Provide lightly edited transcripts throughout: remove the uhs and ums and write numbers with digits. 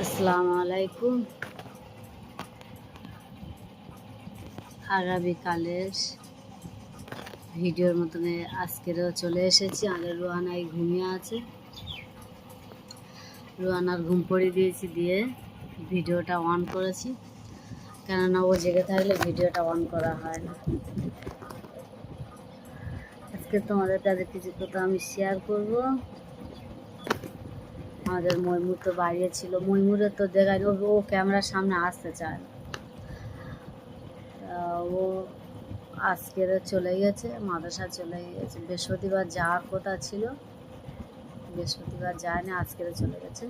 আসসালামু আলাইকুম। আগামীকালের ভিডিওর মতনে আজকেরও চলে এসেছি। আমাদের রুহানাই ঘুমিয়ে আছে। রুহানার ঘুম পড়িয়ে দিয়েছি, দিয়ে ভিডিওটা অন করেছি, কেননা ও জেগে থাকলে ভিডিওটা অন করা হয় না। আজকে তোমাদের কাছে কিছু কথা আমি শেয়ার করব। আমাদের ময়মুর তো বাইরে ছিল, ময়মুরের তো দেখায় ও ক্যামেরার সামনে আসতে চায় না। ও আজকের চলে গেছে, মাদ্রাসা চলে গেছে। বৃহস্পতিবার যাওয়ার কথা ছিল, বৃহস্পতিবার যায় না, আজকের চলে গেছে।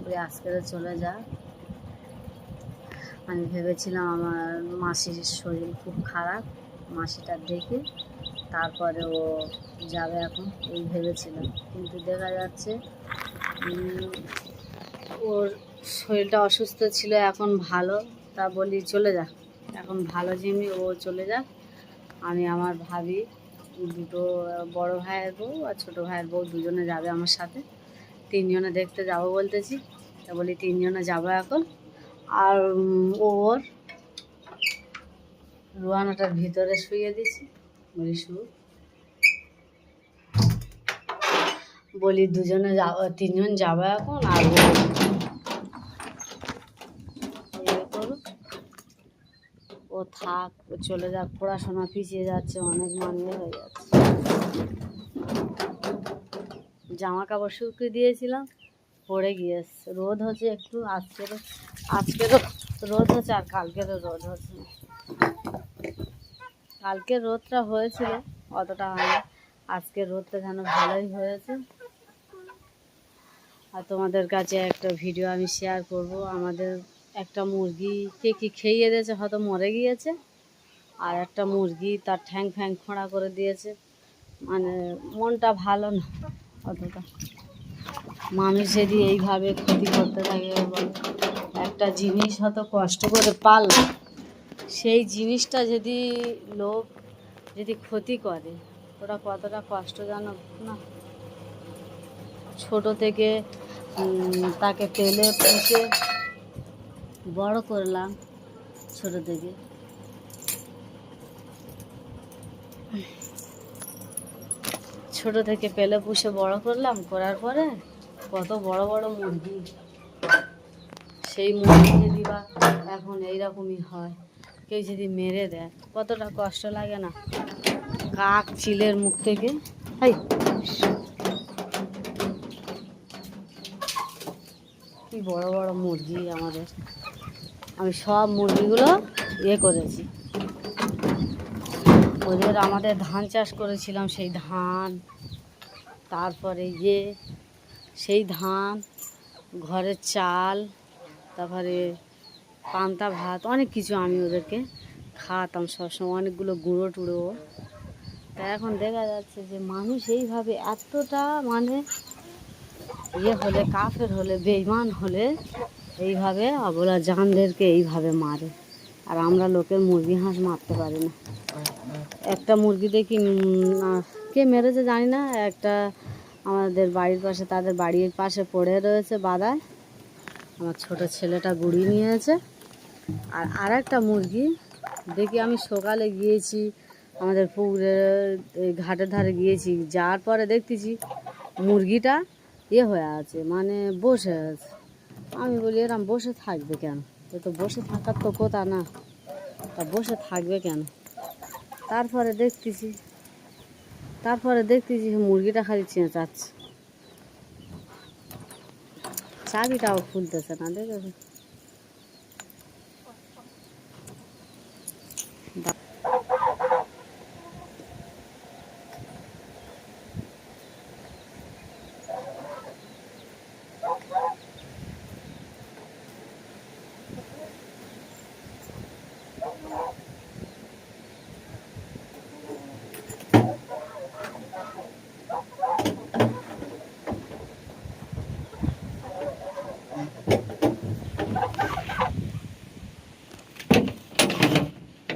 ওই আজকের চলে যায়। আমি ভেবেছিলাম আমার মাসির শরীর খুব খারাপ, মাসিটা দেখে তারপরে ও যাবে এখন, এই ভেবেছিলাম। কিন্তু দেখা যাচ্ছে ওর শরীরটা অসুস্থ ছিল, এখন ভালো। তা বলি চলে যা, এখন ভালো যেমনি ও চলে যাক। আমি আমার ভাবি, দুটো বড় ভাইয়ের বউ আর ছোটো ভাইয়ের বউ দুজনে যাবে আমার সাথে। তিনজনে দেখতে যাব বলতেছি। তা বলি তিনজনে যাবো এখন। আর ওর রুয়ানাটার ভিতরে শুয়ে দিছি, বলি বলি দুজনে যাবো, তিনজন যাবো এখন। আর ও থাক, ও চলে যাক, পড়াশোনা পিছিয়ে যাচ্ছে, অনেক মানিয়ে হয়ে যাচ্ছে। জামা কাপড় শুকিয়ে দিয়েছিলাম, পড়ে গিয়েছে। রোদ হচ্ছে একটু, আজকেরও রোদ হচ্ছে, আর কালকেরও রোদ হচ্ছে। কালকের রোদটা হয়েছিল, অতটা হয়নি। আজকের রোদটা যেন ভালোই হয়েছে। আর তোমাদের কাছে একটা ভিডিও আমি শেয়ার করব। আমাদের একটা মুরগিকে কি খেয়ে দিয়েছে, হয়তো মরে গিয়েছে। আর একটা মুরগি তার ঠ্যাং ফ্যাং খোঁড়া করে দিয়েছে। মানে মনটা ভালো না অতটা। মানুষ যদি এইভাবে ক্ষতি করতে থাকে, একটা জিনিস হয়তো কষ্ট করে পারল, সেই জিনিসটা যদি লোক যদি ক্ষতি করে, ওরা কতটা কষ্ট জানো না। ছোট থেকে তাকে পেলে পুষে বড় করলাম, ছোট থেকে পেলে পুষে বড় করলাম, করার পরে কত বড় বড় মুরগি, সেই মুরগি যদি বা এখন এইরকমই হয়, কেউ যদি মেরে দেয়, কতটা কষ্ট লাগে না। কাক চিলের মুখ থেকে কি বড় বড় মুরগি আমাদের। আমি সব মুরগিগুলো করেছি। ওদের আমাদের ধান চাষ করেছিলাম, সেই ধান, তারপরে সেই ধান, ঘরের চাল, তারপরে পান্তা ভাত, অনেক কিছু আমি ওদেরকে খাওয়াতাম সবসময়, অনেকগুলো গুঁড়ো টুড়ো। তা এখন দেখা যাচ্ছে যে মানুষ এইভাবে এতটা মানে হলে, কাফের হলে, বেঈমান হলে এইভাবে অবলা জানদেরকে এইভাবে মারে। আর আমরা লোকের মুরগি হাঁস মারতে পারি না। একটা মুরগি দেখি কে মেরেছে জানি না, একটা আমাদের বাড়ির পাশে, তাদের বাড়ির পাশে পড়ে রয়েছে বাদায়, আমার ছোট ছেলেটা গুড়ি নিয়েছে। আর একটা মুরগি দেখি, আমি সকালে গিয়েছি আমাদের পুকুরের ঘাটের ধারে গিয়েছি, যাওয়ার পরে দেখতেছি মুরগিটা হয়ে আছে, মানে বসে আছে। আমি বলি এরম বসে থাকবে কেন, এ তো বসে থাকার তো কথা না, তা বসে থাকবে কেন? তারপরে দেখতেছি মুরগিটা খালি চেঁচাচ্ছে, চাবিটাও খুলতেছে না। দেখেছো?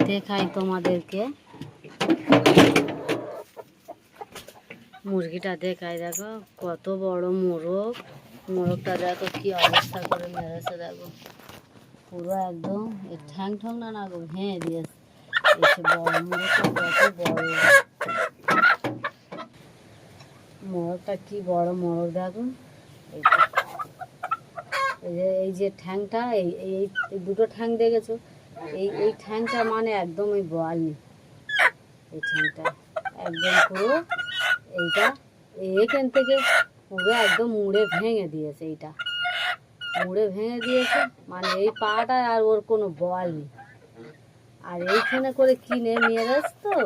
দেখাই তোমাদেরকে, মুরগিটা দেখাই, দেখো কত বড় মোরগ, মোরগটা দেখো কি অবস্থা করে মেরেছে, দেখো পুরো একদম এর ঠ্যাং ঠং না গো ভেঙে দিয়েছে। এসে বড় মোরগটা কত বড়, মোরগটা কি বড় মোরগ দেখো। এই যে ঠ্যাংটা এই এই এই দুটো ঠ্যাং দেখেছো, এই এই ঠ্যাংটা মানে একদম ওই বোয়ালনি, এই ঠ্যাংটা একদম পুরো এইটা এইখান থেকে পুরো একদম মুড়ে ভেঙে দিয়েছে, এইটা মুড়ে ভেঙে দিয়েছে, মানে এই পাটা আর ওর কোনো বল নেই। আর এইখানে করে কিনে মেরেছে তো,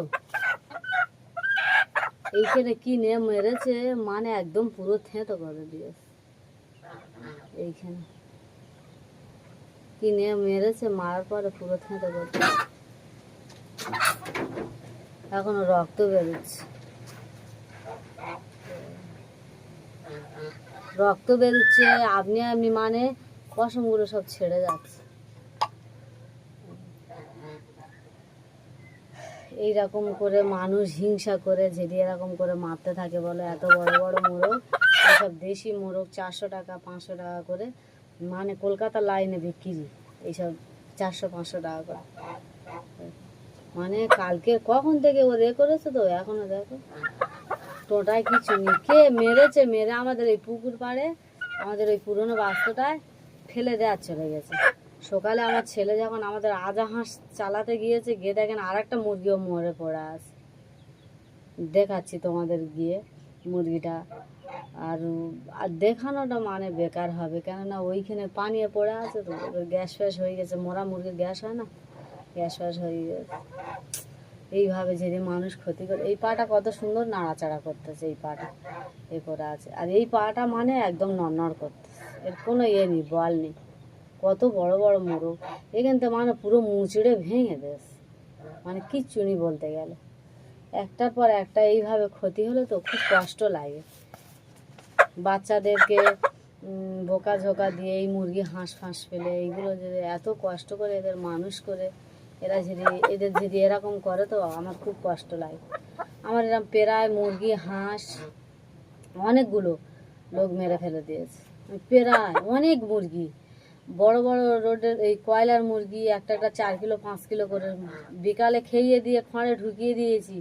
এইখানে কিনে মেরেছে মানে একদম পুরো থেঁতো করে দিয়েছে। এইখানে কিনে মেরেছে, মারার পরে পুরো থেঁতো করে এখনো রক্ত বেরোচ্ছে, রক্ত বেরোচ্ছে আপনি আপনি মানে পশমগুলো সব ছেড়ে যাচ্ছে। এইরকম করে মানুষ হিংসা করে যদি এরকম করে মারতে থাকে বলো, এত বড় বড় মোরগ, এইসব দেশি মোরগ 400 টাকা 500 টাকা করে, মানে কলকাতা লাইনে বিক্রি, এইসব 400-500 টাকা করে। মানে কালকে কখন থেকে ও করেছে তো এখনো দেখো টোটায় কিছু নেই। কে মেরেছে, মেরে আমাদের এই পুকুর পাড়ে আমাদের ওই পুরনো বাস্তুটায় ফেলে দেওয়ার চলে গেছে। সকালে আমার ছেলে যখন আমাদের আজা হাঁস চালাতে গিয়েছে, গিয়ে দেখেন আর একটা মুরগিও মরে পড়ে আছে, দেখাচ্ছি তোমাদের গিয়ে মুরগিটা। আর আর দেখানোটা মানে বেকার হবে, কেননা ওইখানে পানিয়ে পড়ে আছে তো, গ্যাস ফ্যাস হয়ে গেছে, মরা মুরগির গ্যাস হয় না, গ্যাস ফ্যাস হয়ে গেছে। এইভাবে যদি মানুষ ক্ষতি করে, এই পাটা কত সুন্দর নাড়াচাড়া করতেছে, এই পাটা এ করে আছে, আর এই পাটা মানে একদম নড়নড় করতেছে, এর কোনো ইয়ে নেই, বল নেই। কত বড় বড় মোরগ এখান থেকে মানে পুরো মুচড়ে ভেঙে দেশ, মানে কিচ্ছু নেই বলতে গেলে। একটার পর একটা এইভাবে ক্ষতি হলে তো খুব কষ্ট লাগে। বাচ্চাদেরকে বোকা দিয়ে এই মুরগি হাঁস ফাঁস ফেলে এইগুলো যদি এত কষ্ট করে এদের মানুষ করে, এদের যদি এরকম করে তো আমার খুব কষ্ট লাগে। আমার এরকম প্রায় মুরগি হাঁস অনেকগুলো লোক মেরে ফেলে দিয়েছে, প্রায় অনেক মুরগি, বড় বড় রোডের এই কয়লার মুরগি একটা 4 কিলো 5 কিলো করে বিকালে খেয়ে দিয়ে খড়ে ঢুকিয়ে দিয়েছি,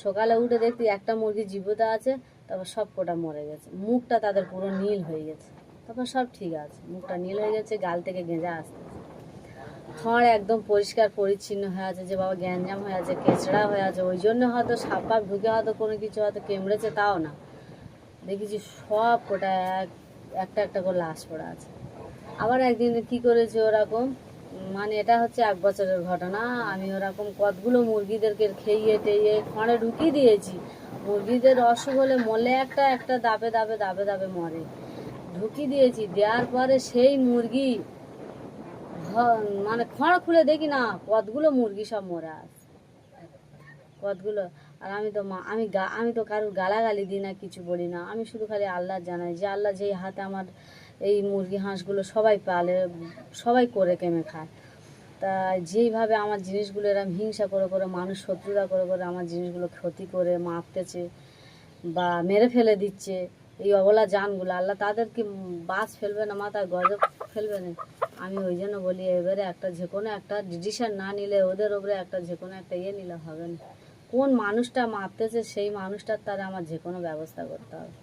সকালে উঠে দেখছি একটা মুরগি জীবিত আছে, তারপর সব কটা মরে গেছে, মুখটা তাদের পুরো নীল হয়ে গেছে, তারপর সব ঠিক আছে, মুখটা নীল হয়ে গেছে, গাল থেকে গেঁজা আসতেছে, খড় একদম পরিষ্কার পরিচ্ছন্ন হয়ে আছে, যে বাবা গ্যাঞ্জাম হয়ে আছে, কেঁচড়া হয়ে আছে, ওই জন্য হয়তো সাপ পাপ ঢুকে হয়তো কোনো কিছু হয়তো কেমড়েছে, তাও না, দেখেছি সব কটা একটা একটা করে লাশ পড়ে আছে। আবার একদিন কি করেছে ওরকম, মানে এটা হচ্ছে 1 বছরের ঘটনা, আমি ওরকম কতগুলো মুরগিদেরকে খেয়ে টেয়ে খড়ে ঢুকিয়ে দিয়েছি, মুরগিদের অসুখ হলে মলে একটা একটা দাবে দাবে দাবে দাবে মরে, ঢুকিয়ে দিয়েছি, দেওয়ার পরে সেই মুরগি মানে খড় খুলে দেখি না কতগুলো মুরগি সব মরে আছে, কতগুলো। আর আমি তো আমি তো কারোর গালাগালি দিই না, কিছু বলি না, আমি শুধু খালি আল্লাহ জানাই যে আল্লাহ যেই হাতে আমার এই মুরগি হাঁসগুলো সবাই পালে, সবাই করে কেমে খায়, তা যেইভাবে আমার জিনিসগুলো এরম হিংসা করে করে মানুষ শত্রুতা করে করে আমার জিনিসগুলো ক্ষতি করে মারতেছে বা মেরে ফেলে দিচ্ছে, এই অবলা জানগুলো আল্লাহ তাদের কি বাস ফেলবে না, মাথায় গজব ফেলবে না। আমি ওই জন্য বলি এবারে একটা যে কোনো একটা ডিসিশন না নিলে ওদের ওপরে একটা যে কোনো একটা ইয়ে নিলে হবে না, কোন মানুষটা মারতেছে সেই মানুষটার তারা আমার যে কোনো ব্যবস্থা করতে হবে,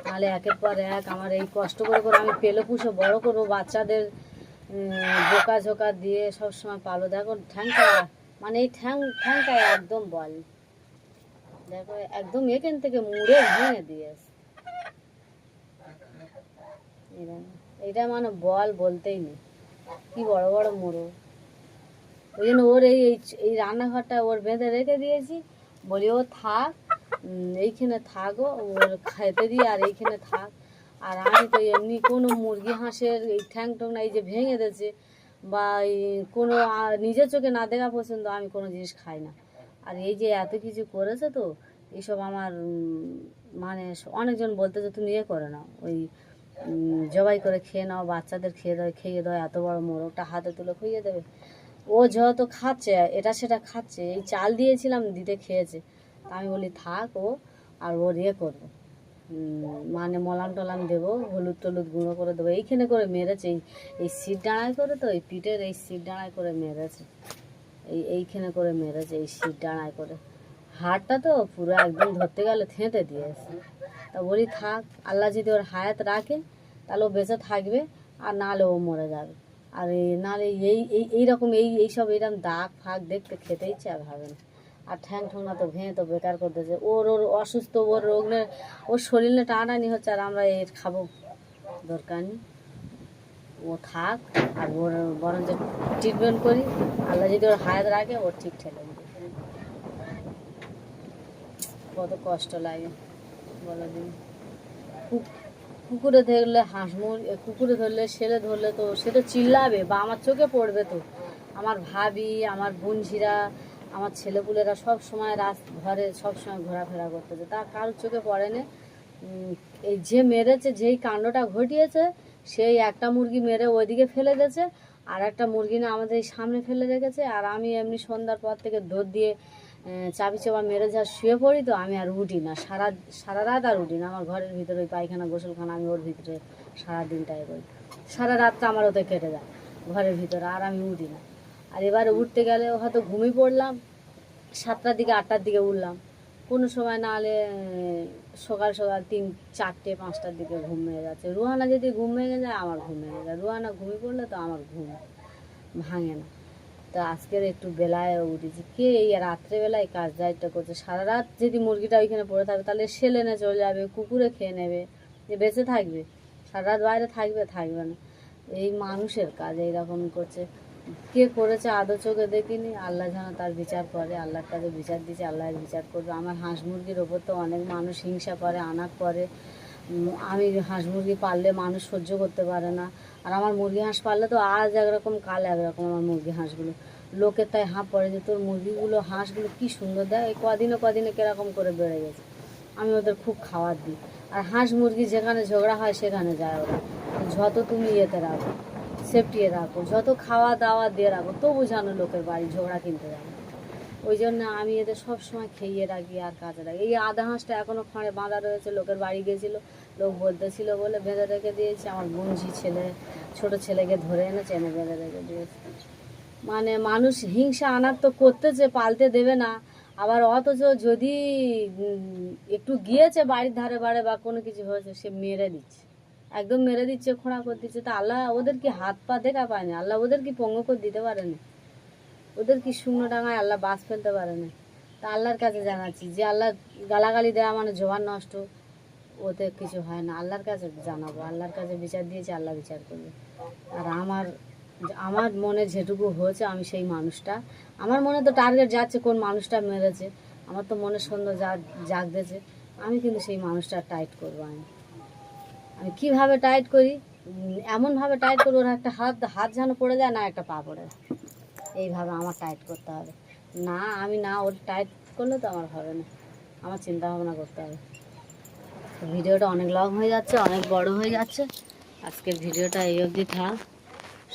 নাহলে একের পর এক আমার এই কষ্ট করে করে আমি পেলে পুষে বড় করবো, বাচ্চাদের বোকা ঝোকা দিয়ে সবসময় পালো, দেখো ঠ্যাংটা মানে এই ঠ্যাংটা একদম বল, দেখো একদম এখান থেকে মুড়ে ভেঙে দিয়েছে, এটা মানে বল বলতেই নেই, কি বড় বড় মোড়ো। ওই জন্য ওর এই রান্নাঘরটা ওর বেঁধে রেখে দিয়েছি, বলি ও থাক, এইখানে থাকো, ওর খেতে দিই আর এইখানে থাক। আর আমি তো এমনি কোনো মুরগি হাঁসের এই ঠ্যাং টং না এই যে ভেঙে দিয়েছে বা কোনো নিজের চোখে না দেখা পর্যন্ত আমি কোনো জিনিস খাই না। আর এই যে এত কিছু করেছে তো এইসব আমার মানে অনেকজন বলতেছে তুমি ইয়ে করে নাও, ওই জবাই করে খেয়ে নাও, বাচ্চাদের খেয়ে দাও, এত বড় মোরগটা হাতে তুলে খুইয়ে দেবে। ও যেহেতু খাচ্ছে এটা সেটা খাচ্ছে, এই চাল দিয়েছিলাম দিতে খেয়েছে, আমি বলি থাক ও, আর ওর ইয়ে করবো, মানে মলাম টলাম দেবো, হলুদ টলুদ গুঁড়ো করে দেবো। এইখানে করে মেরেছে, এই সিট ডাঁড়ায় করে, তো এই পিঠের এই সিট ডাঁড়ায় করে মেরেছে, এইখানে করে মেরেছে, এই সিট ডাঁড়ায় করে। হাড়টা তো পুরো একদম ধরতে গেলে থেঁতে দিয়েছে। তা বলি থাক, আল্লাহ যদি ওর হায়াত রাখে তাহলে ও বেঁচে থাকবে, আর নাহলে ও মরে যাবে। আর নাহলে এইরকম এইসব এইরকম দাগ ফাগ দেখতে খেতে ইচ্ছে আর হবে না। আর ঠ্যাং ঠোঙা তো ভেঙে তো বেকার করতেছে। ওর অসুস্থ, ওর রোগের, ওর শরীরে টানাটানি হচ্ছে, আর আমরা এর খাবো, দরকার নেই। ও থাক, আর ওর বরঞ্চ ট্রিটমেন্ট করি, আল্লাহ যদি ওর হায়াত রাখে ওর ঠিক ঠেলে দিবে। কত কষ্ট লাগে বলো দিন। কুকুরে ধরলে কুকুরে ধরলে, ছেলে ধরলে তো সে তো চিল্লাবে বা আমার চোখে পড়বে। তো আমার ভাবি, আমার বোনঝিরা, আমার ছেলেপুলেরা সব সময় ঘরে সব সময় ঘোরাফেরা করতেছে, তা কারোর চোখে পড়ে না। এই যে মেরেছে, যেই কাণ্ডটা ঘটিয়েছে, সেই একটা মুরগি মেরে ওইদিকে ফেলে দিয়েছে, আর একটা মুরগি না আমাদের এই সামনে ফেলে রেখেছে। আর আমি এমনি সন্ধ্যার পর থেকে দৌড় দিয়ে চাবি চাপা মেরে যা শুয়ে পড়ি, তো আমি আর উঠি না, সারা রাত আর উঠি না। আমার ঘরের ভিতরে ওই পায়খানা গোসলখানা, আমি ওর ভিতরে সারাদিনটাই করি, সারা রাতটা আমার ওতে কেটে যায় ঘরের ভিতরে, আর আমি উঠি না। আর এবারে উঠতে গেলে হয়তো ঘুমিয়ে পড়লাম, 7টার দিকে 8টার দিকে উঠলাম, কোনো সময় না হলে সকাল সকাল 3, 4টে, 5টার দিকে ঘুম ভেঙে যাচ্ছে। রুহানা যদি ঘুম ভেঙে যায়, আমার ঘুম ভেঙে যায়। রুহানা ঘুমিয়ে পড়লে তো আমার ঘুম ভাঙে না। তো আজকের একটু বেলায় উঠেছি, কে এই রাত্রেবেলায় কাজ দায়িত্ব করছে। সারা রাত যদি মুরগিটা ওইখানে পড়ে থাকবে, তাহলে সেলেনে চলে যাবে, কুকুরে খেয়ে নেবে, যে বেঁচে থাকবে? সারা রাত বাইরে থাকবে না। এই মানুষের কাজ এইরকম করছে। কে করেছে আদৌ চোখে দেখিনি, আল্লাহ যেন তার বিচার করে। আল্লাহর কাছে বিচার দিয়েছে, আল্লাহর বিচার করবে। আমার হাঁস মুরগির ওপর তো অনেক মানুষ হিংসা করে, আনাক করে। আমি হাঁস মুরগি পাললে মানুষ সহ্য করতে পারে না, আর আমার মুরগি হাঁস পাললে তো আজ একরকম কাল একরকম। আমার মুরগি হাঁসগুলো লোকের তাই হাঁপ পড়ে যে তোর মুরগিগুলো হাঁসগুলো কী সুন্দর, দেয় এই কদিনে কীরকম করে বেড়ে গেছে। আমি ওদের খুব খাবার দিই। আর হাঁস মুরগি যেখানে ঝগড়া হয় সেখানে যায় ওরা। যত তুমি ইয়েতে রাখো, সেফটিয়ে রাখো, যত খাওয়া দাওয়া দিয়ে রাখো, তবু জানো লোকের বাড়ি ঝগড়া কিনতে যাবে। ওই জন্য আমি এদের সব সময় খেয়ে রাখি আর কাজে রাখি। এই আধা হাঁসটা এখনও ফাঁড়ে বাঁধা রয়েছে, লোকের বাড়ি গিয়েছিলো, লোক বলতেছিল বলে বেঁধে রেখে দিয়েছি। আমার বোনঝি ছেলে, ছোট ছেলেকে ধরে এনেছে, এনে বেঁধে রেখে দিয়েছে। মানে মানুষ হিংসা আনার তো করতেছে, পালতে দেবে না। আবার অথচ যদি একটু গিয়েছে বাড়ির ধারে বাড়ে বা কোনো কিছু হয়েছে, সে মেরে দিচ্ছে, একদম মেরে দিচ্ছে, খোঁড়া করে দিচ্ছে। তা আল্লাহ ওদের কি হাত পা দেখা পায়নি? আল্লাহ ওদের কি পঙ্গু করে দিতে পারেনি? ওদের কি শূন্য ডাঙায় আল্লাহ বাস ফেলতে পারেনি? তা আল্লাহর কাছে জানাচ্ছি যে আল্লাহ গালাগালি দেওয়া মানে জবান নষ্ট, ওতে কিছু হয় না। আল্লাহর কাছে জানাবো, আল্লাহর কাছে বিচার দিয়েছে, আল্লাহ বিচার করবে। আর আমার মনে যেটুকু হয়েছে, আমি সেই মানুষটা, আমার মনে তো টার্গেট যাচ্ছে কোন মানুষটা মেরেছে, আমার তো মনে সন্দেহ জাগতেছে। আমি কিন্তু সেই মানুষটা টাইট করবো। আমি কীভাবে টাইট করি, এমনভাবে টাইট করবো ওর একটা হাত যেন পড়ে যায়, না একটা পা পড়ে যায়, এইভাবে আমার টাইট করতে হবে। না আমি না ওর টাইট করলে তো আমার হবে না, আমার চিন্তা ভাবনা করতে হবে। ভিডিওটা অনেক লং হয়ে যাচ্ছে, অনেক বড় হয়ে যাচ্ছে। আজকের ভিডিওটা এই অবধি থাক।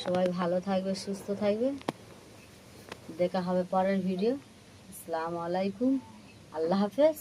সবাই ভালো থাকবে, সুস্থ থাকবে। দেখা হবে পরের ভিডিও। আসসালামু আলাইকুম, আল্লাহ হাফেজ।